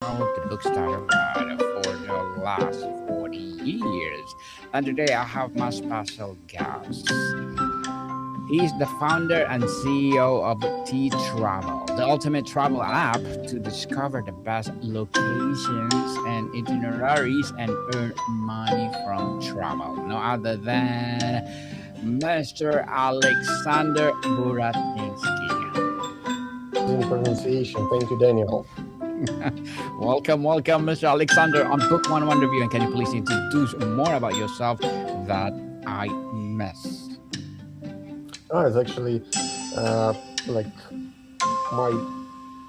The Bookstore for the last 40 years. And today I have my special guest. He's the founder and CEO of T Travel, the ultimate travel app to discover the best locations and itineraries and earn money from travel. No other than Mr. Oleksandr Buratinskiy. Amazing pronunciation. Thank you, Daniel. Welcome, Mr. Alexander, on Book One Review. And can you please introduce more about yourself that I missed? It's actually uh, like my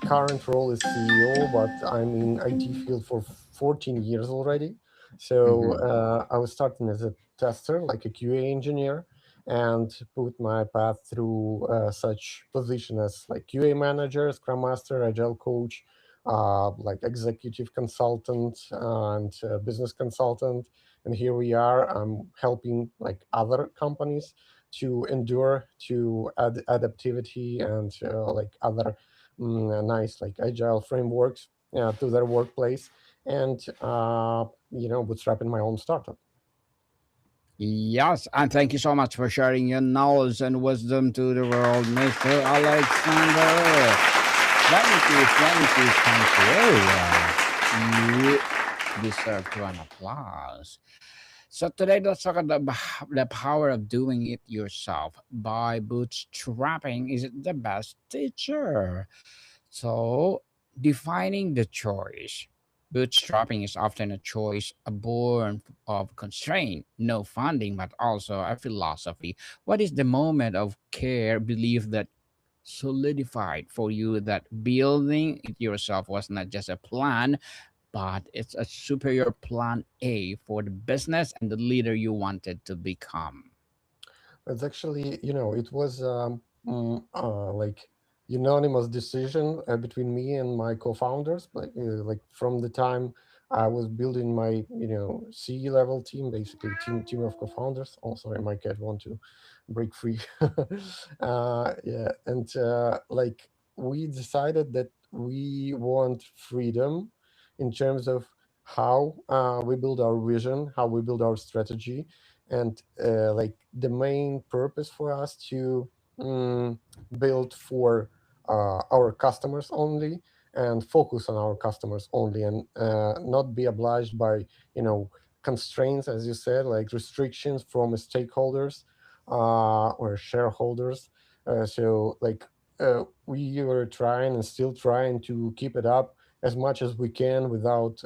current role is CEO, but I'm in IT field for 14 years already. So Hmm. I was starting as a tester, like a QA engineer, and put my path through such position as like QA manager, Scrum Master, Agile coach, like executive consultant and business consultant. And here we are. I'm helping like other companies to endure to adaptivity and like other nice like agile frameworks to their workplace and bootstrapping my own startup. Yes, and thank you so much for sharing your knowledge and wisdom to the world, Mr. Alexander. Thank you. You deserve to an applause. So today let's talk about the power of doing it yourself by bootstrapping is the best teacher. So defining the choice. Bootstrapping is often a choice born of constraint, no funding, but also a philosophy. What is the moment of care belief that solidified for you that building it yourself was not just a plan, but it's a superior plan A for the business and the leader you wanted to become? It's actually, it was like unanimous decision between me and my co-founders. Like from the time I was building my, C-level team, basically team of co-founders. Oh, sorry, my cat want to break free. Yeah, and like we decided that we want freedom in terms of how we build our vision, how we build our strategy, and like the main purpose for us to mm, build for our customers only and focus on our customers only and not be obliged by constraints, as you said, like restrictions from stakeholders or shareholders. So like we were trying and still trying to keep it up as much as we can without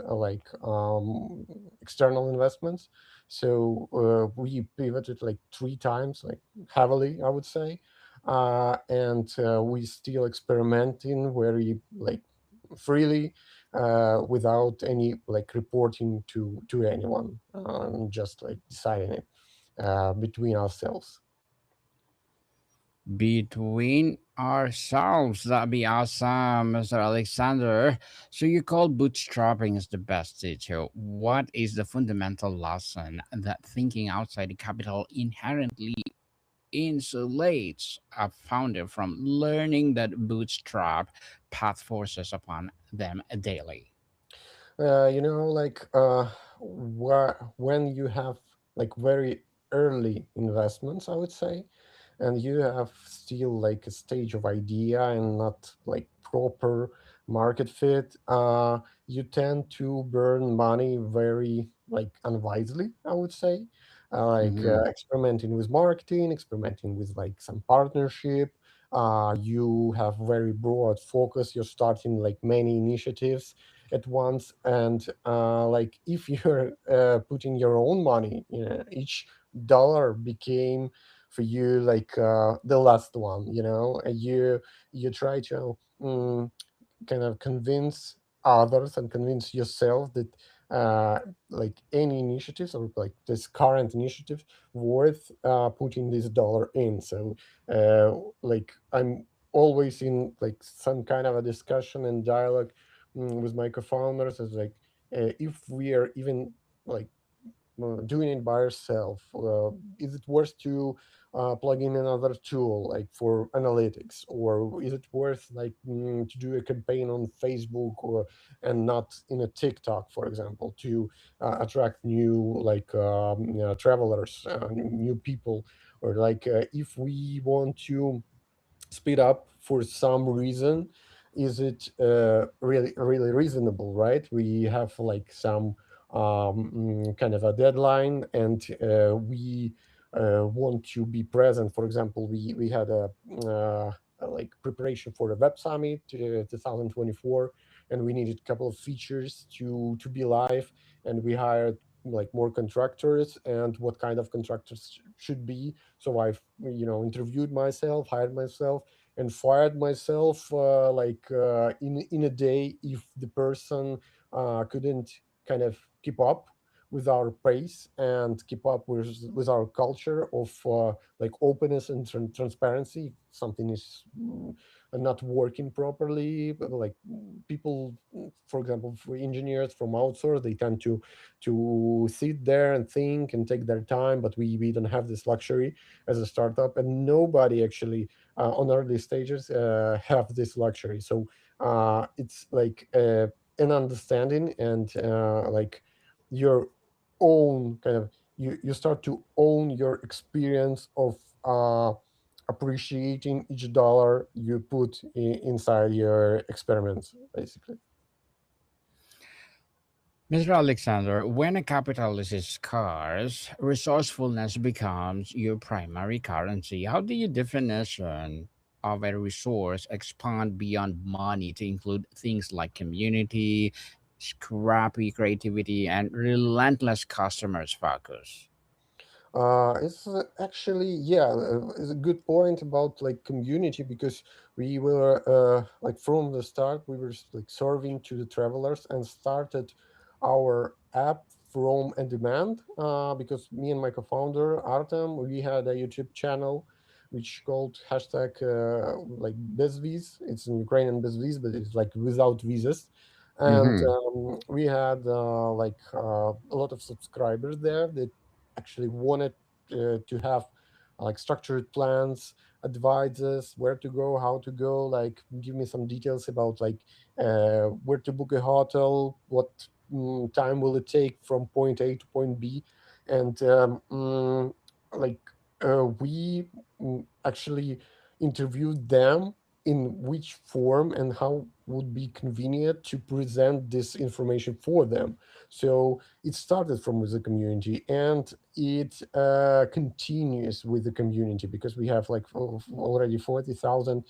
external investments. So we pivoted like three times, like heavily, I would say, and we still experimenting very like freely without any like reporting to anyone, just like deciding it between ourselves. Between ourselves. That'd be awesome, Mr. Alexander. So you call bootstrapping is the best teacher. What is the fundamental lesson that thinking outside the capital inherently insulates a founder from learning that bootstrap path forces upon them daily? Like when you have like very early investments, I would say, and you have still like a stage of idea and not like proper market fit, you tend to burn money very like unwisely, I would say. Hmm. Experimenting with marketing, experimenting with like some partnership. You have very broad focus. You're starting like many initiatives at once, and like if you're putting your own money, each dollar became for you like the last one, and you try to kind of convince others and convince yourself that uh, like any initiatives or like this current initiative worth putting this dollar in. So like I'm always in like some kind of a discussion and dialogue with my co-founders as like if we are even like doing it by yourself? Is it worth to plug in another tool like for analytics, or is it worth like to do a campaign on Facebook or and not in a TikTok, for example, to attract new like travelers, new people, or like if we want to speed up for some reason, is it really reasonable, right? We have like some kind of a deadline, and we want to be present. For example, we had a like preparation for the web summit 2024, and we needed a couple of features to be live, and we hired like more contractors, and what kind of contractors should be. So I've interviewed myself, hired myself, and fired myself in a day if the person couldn't kind of keep up with our pace and keep up with our culture of like openness and transparency. If something is not working properly, but like people, for example, for engineers from outsource, they tend to sit there and think and take their time, but we don't have this luxury as a startup, and nobody actually on early stages have this luxury. So it's like an understanding, and like your own kind of, you start to own your experience of appreciating each dollar you put inside your experiments, basically. Mr. Alexander, when a capital is scarce, resourcefulness becomes your primary currency. How do you definition of a resource expand beyond money to include things like community, scrappy creativity, and relentless customers focus? It's actually, yeah, it's a good point about like community, because we were like from the start we were like serving to the travelers and started our app from a demand, because me and my co-founder Artem, we had a YouTube channel which called hashtag like bezviz. It's in Ukrainian bezviz, but it's like without visas. And Mm-hmm. we had a lot of subscribers there that actually wanted to have like structured plans, advices where to go, how to go, like give me some details about like where to book a hotel, what time will it take from point A to point B. And like we actually interviewed them in which form and how would be convenient to present this information for them. So it started from with the community, and it continues with the community, because we have like already 40,000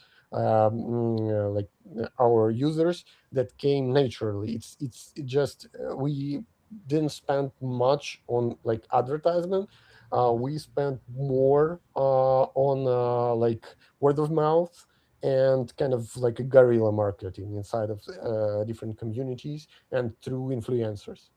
our users that came naturally. It's just we didn't spend much on like advertisement. We spent more on like word of mouth and kind of like a guerrilla marketing inside of different communities and through influencers.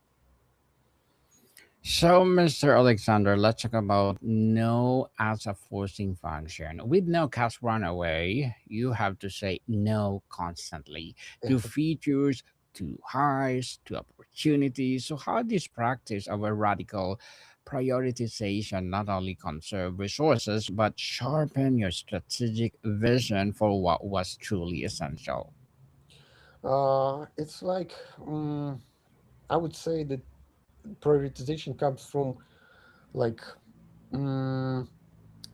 So, Mr. Alexander, let's talk about no as a forcing function. With no cash runaway, you have to say no constantly to features, to highs, to opportunities. So, how this practice of a radical prioritization not only conserve resources but sharpen your strategic vision for what was truly essential? It's like I would say that prioritization comes from like um,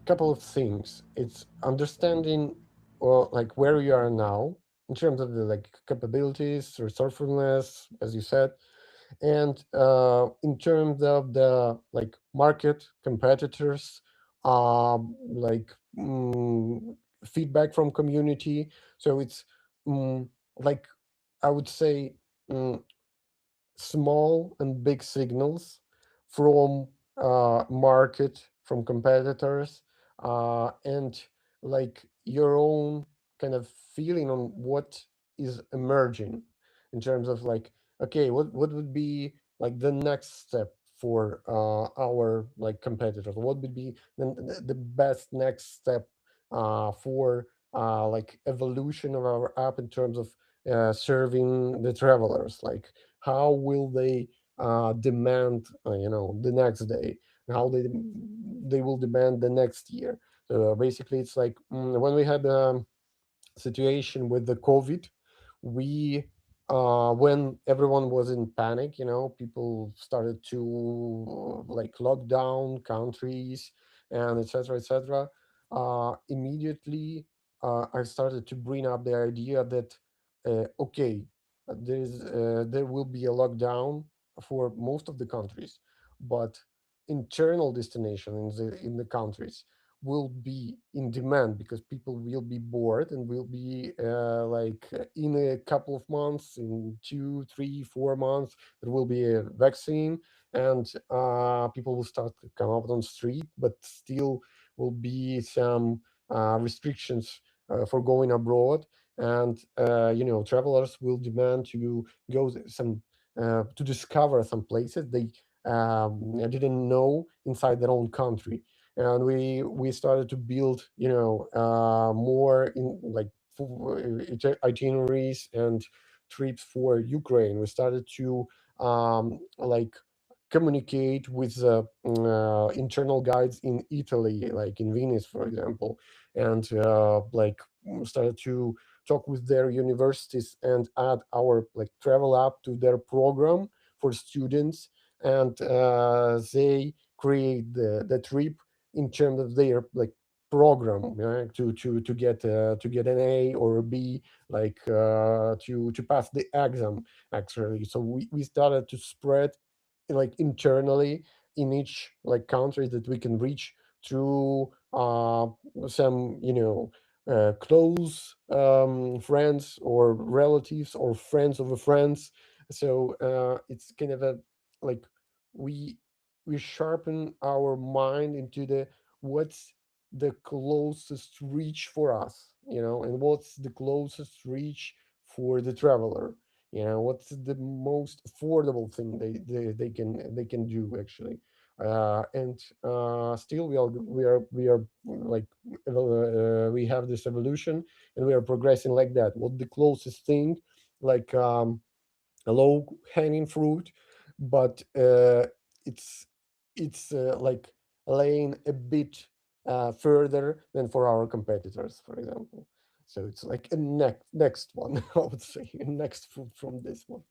couple of things. It's understanding or like where you are now in terms of the like capabilities, resourcefulness, as you said, and in terms of the like market competitors, like feedback from community. So it's um, like I would say um, small and big signals from market, from competitors, and like your own kind of feeling on what is emerging in terms of like, okay, what would be like the next step for our like competitors? What would be the best next step for like evolution of our app in terms of serving the travelers? Like how will they demand, the next day, and how they will demand the next year. So basically, it's like, when we had situation with the COVID, we when everyone was in panic, people started to like lock down countries and etc. etc. Immediately, I started to bring up the idea that okay, there will be a lockdown for most of the countries, but internal destination in the countries will be in demand because people will be bored and will be in a couple of months, in 2 3 4 months, there will be a vaccine, and people will start to come out on the street, but still will be some restrictions for going abroad, and travelers will demand to go some to discover some places they didn't know inside their own country. And we started to build more in like itineraries and trips for Ukraine. We started to like communicate with internal guides in Italy, like in Venice, for example, and started to talk with their universities and add our like travel app to their program for students, and they create the trip in terms of their like program, to get an A or a B, to pass the exam actually. So we started to spread like internally in each like country that we can reach through some close friends or relatives or friends of a friends. So it's kind of a like we we sharpen our mind into the what's the closest reach for us, and what's the closest reach for the traveler, what's the most affordable thing they can do actually. And still we are like we have this evolution, and we are progressing like that. What the closest thing, like a low hanging fruit, but it's like laying a bit further than for our competitors, for example. So it's like a next one, I would say, a next fruit from this one.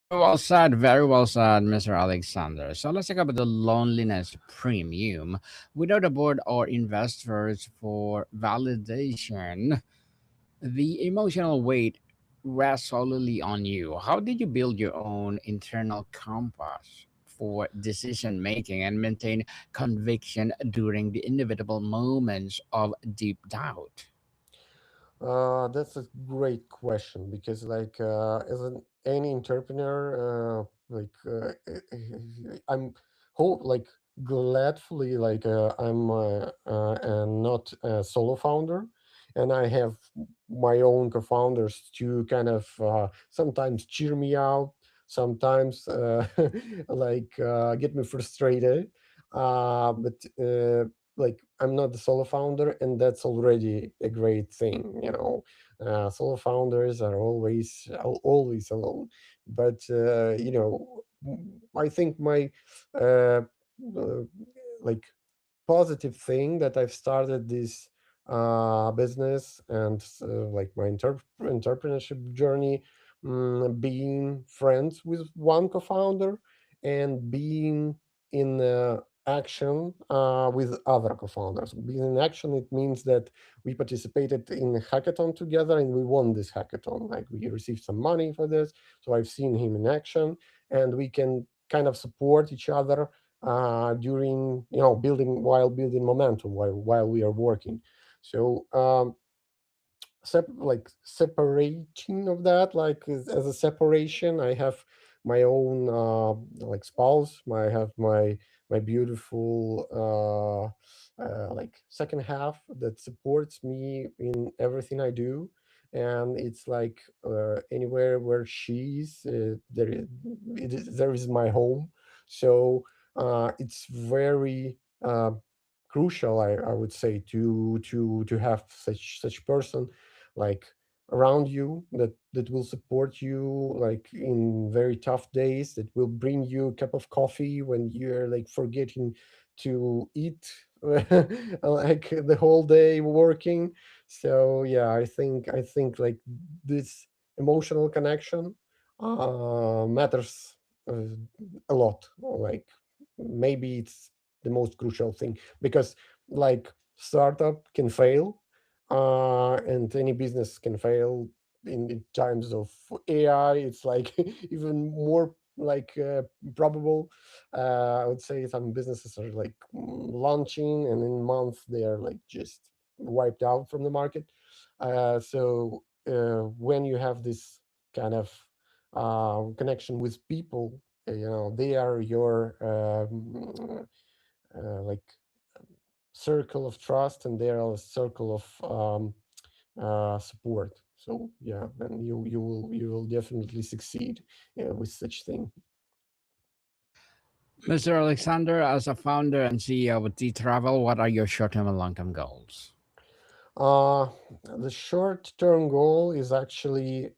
Very well said, Mr. Alexander. So let's talk about the loneliness premium. Without a board or investors for validation, the emotional weight rests solely on you. How did you build your own internal compass for decision making and maintain conviction during the inevitable moments of deep doubt? That's a great question, because, like, as any entrepreneur, I'm hope like gladfully, like, I'm not a solo founder, and I have my own co-founders to kind of sometimes cheer me out, sometimes get me frustrated, but. Like, I'm not the solo founder, and that's already a great thing. Solo founders are always alone, but I think my uh, uh, like positive thing that I've started this business, and like my entrepreneurship journey, being friends with one co-founder, and being in action with other co-founders. Being in action, it means that we participated in a hackathon together, and we won this hackathon. Like, we received some money for this, so I've seen him in action, and we can kind of support each other during building momentum while we are working. So separating of that, like, as a separation, I have my own like spouse. I have my beautiful like second half that supports me in everything I do, and it's like anywhere where she's there is my home. So it's very crucial, I would say, to have such person, like around you that will support you like in very tough days, that will bring you a cup of coffee when you're like forgetting to eat like the whole day working. So yeah, I think like this emotional connection matters a lot. Like maybe it's the most crucial thing, because like startup can fail, and any business can fail. In times of AI, it's like even more like probable. I would say some businesses are like launching, and in months they are like just wiped out from the market. So when you have this kind of connection with people, they are your like circle of trust, and they are a circle of support. So yeah, and you will definitely succeed with such thing. Mr. Alexander, as a founder and CEO of T Travel, what are your short term and long term goals? Uh, the short-term goal is actually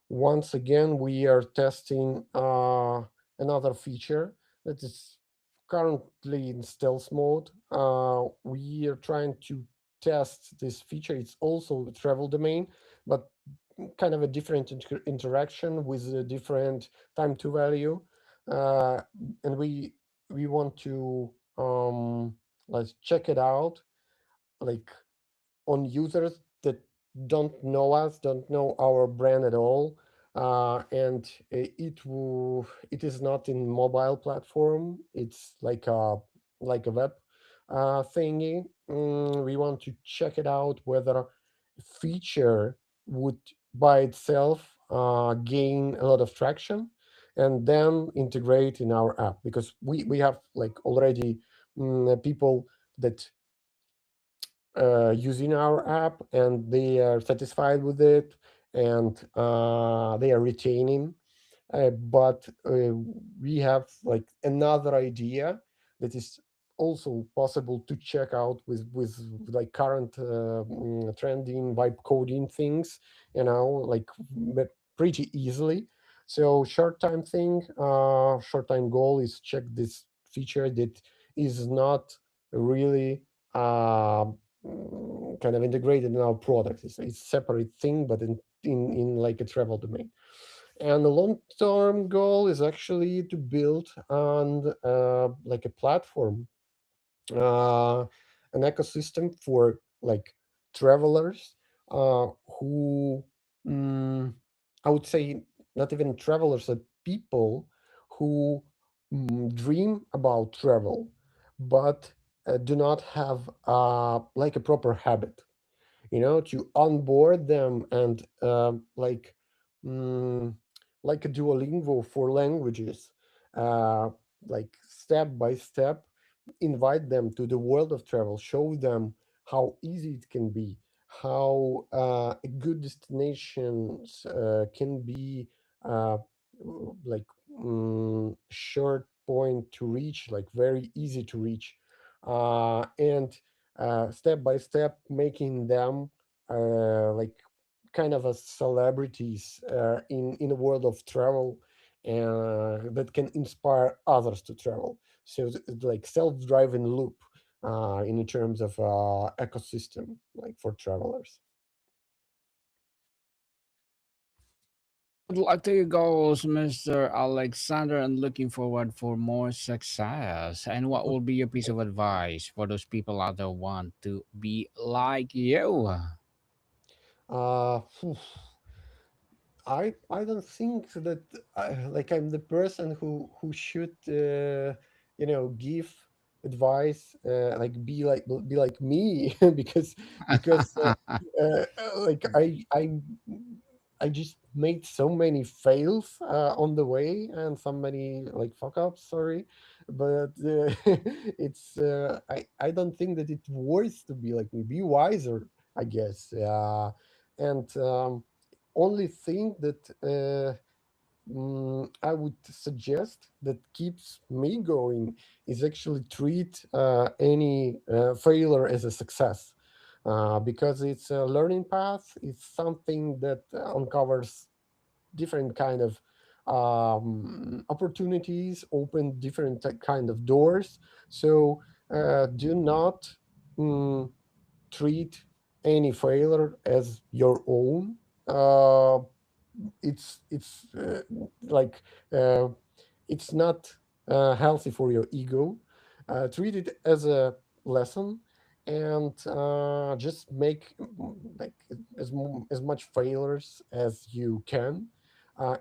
once again we are testing another feature that is currently in stealth mode. We are trying to test this feature. It's also a travel domain, but kind of a different interaction with a different time to value, uh, and we want to let's check it out, like on users that don't know us, don't know our brand at all, and it is not in mobile platform. It's like a web thingy. We want to check it out whether feature would by itself gain a lot of traction, and then integrate in our app, because we have like already people that using our app, and they are satisfied with it, and they are retaining. But we have like another idea that is also possible to check out with like current trending vibe coding things, like pretty easily. So short time goal is check this feature that is not really uh, kind of integrated in our product. It's separate thing, but in like a travel domain. And the long-term goal is actually to build on like a platform, uh, an ecosystem for like travelers who, mm, I would say, not even travelers, but people who dream about travel, but do not have like a proper habit, to onboard them, and mm, like a Duolingo for languages, uh, like step by step, invite them to the world of travel, show them how easy it can be, how good destinations can be, uh, like short point to reach, like very easy to reach, and step by step making them like kind of a celebrities in a world of travel, that can inspire others to travel. So it's like self-driving loop in terms of ecosystem, like for travelers. Good luck to your goals, Mr. Alexander, and looking forward for more success. And what will be your piece of advice for those people out there want to be like you? Phew, I don't think that like I'm the person who should give advice, like be like me, because like I just made so many fails on the way, and so many like fuck ups. Sorry, but I don't think that it's worth to be like me. Be wiser, I guess. And only thing that I would suggest that keeps me going is actually treat any failure as a success. because it's a learning path. It's something that uncovers different kind of opportunities, open different kind of doors. So do not mm, treat any failure as your own. Uh, it's like uh, it's not healthy for your ego. Treat it as a lesson, and just make like as much failures as you can,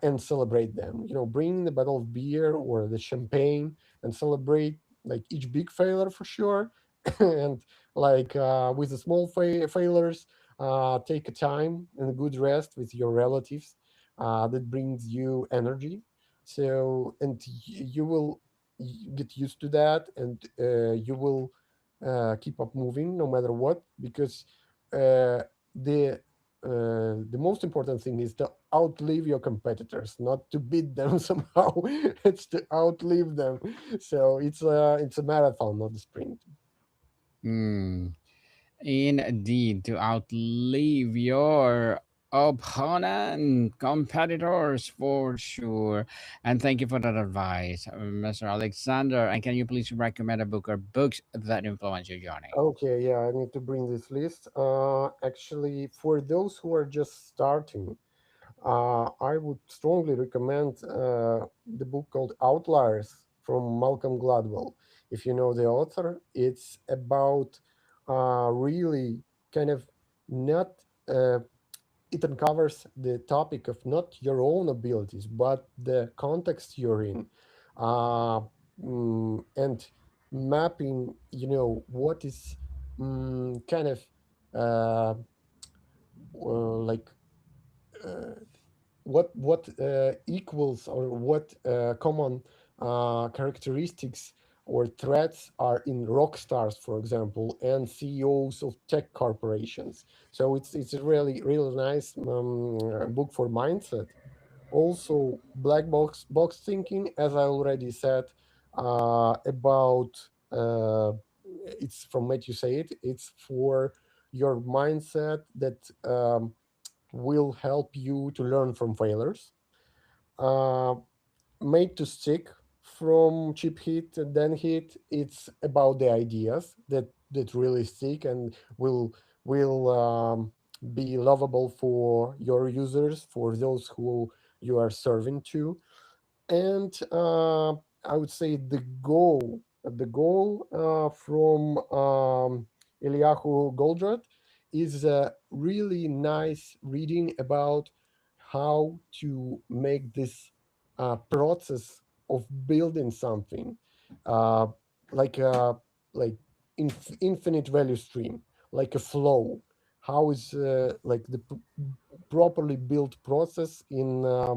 and celebrate them. Bring the bottle of beer or the champagne and celebrate like each big failure for sure, and like with the small failures, take a time and a good rest with your relatives. That brings you energy. So, and you will get used to that, and you will keep up moving no matter what, because the the most important thing is to outlive your competitors, not to beat them somehow. It's to outlive them. So it's a marathon, not a sprint. Hmm. Indeed, to outlive your opponent, competitors for sure. And thank you for that advice, Mr. Alexander. And can you please recommend a book or books that influence your journey? Okay, yeah, I need to bring this list. Actually, for those who are just starting, I would strongly recommend the book called Outliers from Malcolm Gladwell. If you know the author, it's about really kind of not. It uncovers the topic of not your own abilities, but the context you're in, uh, and mapping. What is kind of uh, like. Uh, what equals, or what common characteristics or threats are in rock stars, for example, and CEOs of tech corporations. So it's a really nice book for mindset. Also, black box thinking, as I already said, about it's from Matthew Said. It's for your mindset that will help you to learn from failures. Uh, Made to stick from cheap hit and then hit. It's about the ideas that really stick and will be lovable for your users, for those who you are serving to. And I would say the goal from Eliyahu Goldratt is a really nice reading about how to make this process of building something uh, like a like infinite value stream, like a flow. How is like the properly built process in a,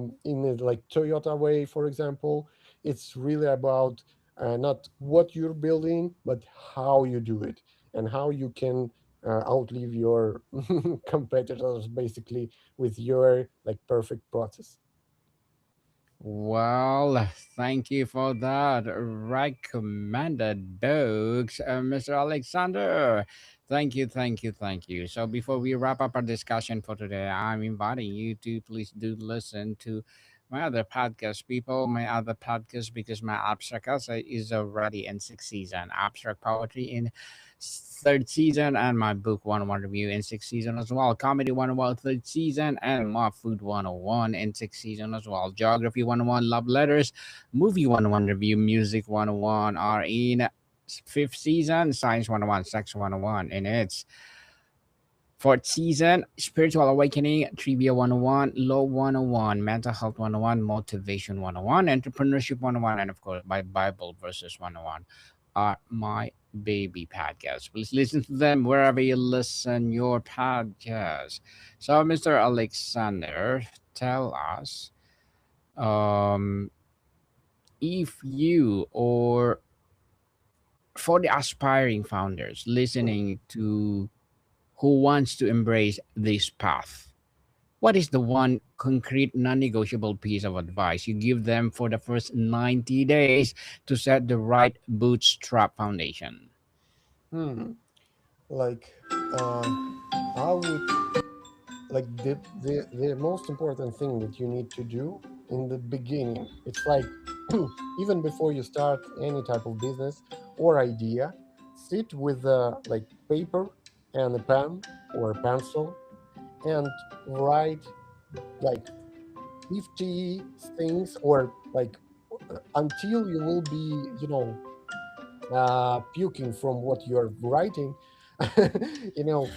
like Toyota way, for example. It's really about not what you're building, but how you do it, and how you can outlive your competitors, basically, with your like perfect process. Well, thank you for that recommended books, Mr. Alexander. Thank you, thank you, thank you. So, before we wrap up our discussion for today, I'm inviting you to please do listen to my other podcast, people, my other podcast, because my abstract essay is already in sixth season, abstract poetry in third season, and my book 101 review in sixth season as well, comedy 101 third season, and my food 101 in sixth season as well, geography 101, love letters, movie 101 review, music 101 are in fifth season, science 101, sex 101 in its fourth season, spiritual awakening, trivia 101, law 101, mental health 101, motivation 101, entrepreneurship 101, and of course, my Bible verses 101 are my baby podcasts. Please listen to them wherever you listen your podcast. So, Mr. Alexander, tell us um, if you, or for the aspiring founders listening to, who wants to embrace this path, what is the one concrete non-negotiable piece of advice you give them for the first 90 days to set the right bootstrap foundation? Hmm. like uh, I would like the most important thing that you need to do in the beginning. It's like even before you start any type of business or idea, sit with like paper and a pen or a pencil and write like 50 things, or like until you will be, puking from what you're writing.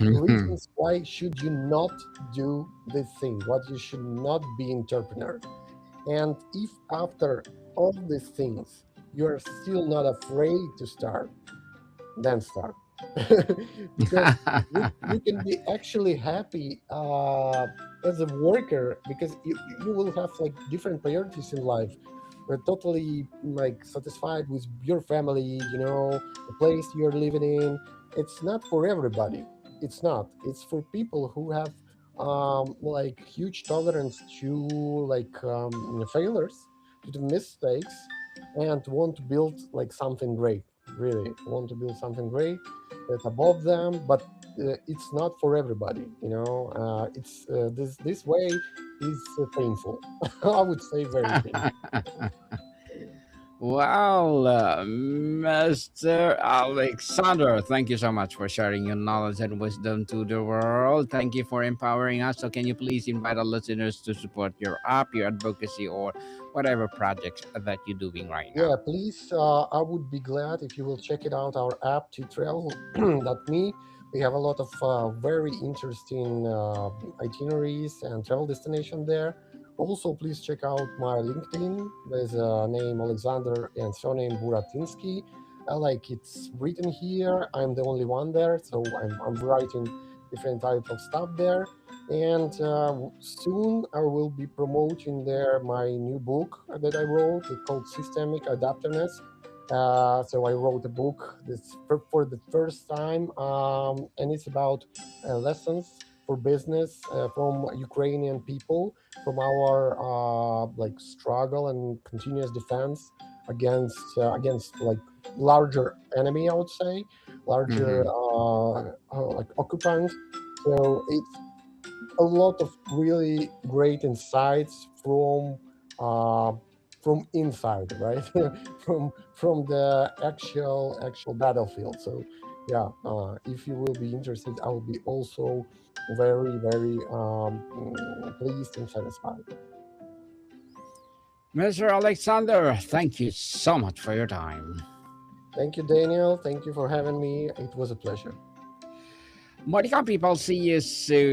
Reasons why should you not do this thing, what you should not be entrepreneur. And if after all these things you're still not afraid to start, then start. Because you can be actually happy as a worker, because you will have like different priorities in life. We're totally like satisfied with your family, the place you're living in. It's not for everybody. It's not. It's for people who have like huge tolerance to like failures, to the mistakes, and want to build like something great. Really want to build something great that's above them, but it's not for everybody. It's this way is painful. I would say very painful. Well, Mr. Alexander, thank you so much for sharing your knowledge and wisdom to the world. Thank you for empowering us. So, can you please invite our listeners to support your app, your advocacy, or whatever projects that you're doing right Yeah, now? please. I would be glad if you will check it out. Our app to travel. Me. We have a lot of very interesting itineraries and travel destination there. Also, please check out my LinkedIn. There's a name Alexander and surname Buratinsky. Like it's written here. I'm the only one there, so I'm writing different type of stuff there. And soon I will be promoting there my new book that I wrote. It's called Systemic Adaptiveness. So I wrote a book this for the first time, and it's about lessons for business from Ukrainian people, from our like struggle and continuous defense against like larger enemy, I would say, larger Mm-hmm. like occupant. So it's a lot of really great insights uh, from inside, right? From the actual battlefield. So yeah, if you will be interested, I will be also very very pleased and satisfied. Mr. Alexander, thank you so much for your time. Thank you, Daniel. Thank you for having me. It was a pleasure. Marika people, see you soon.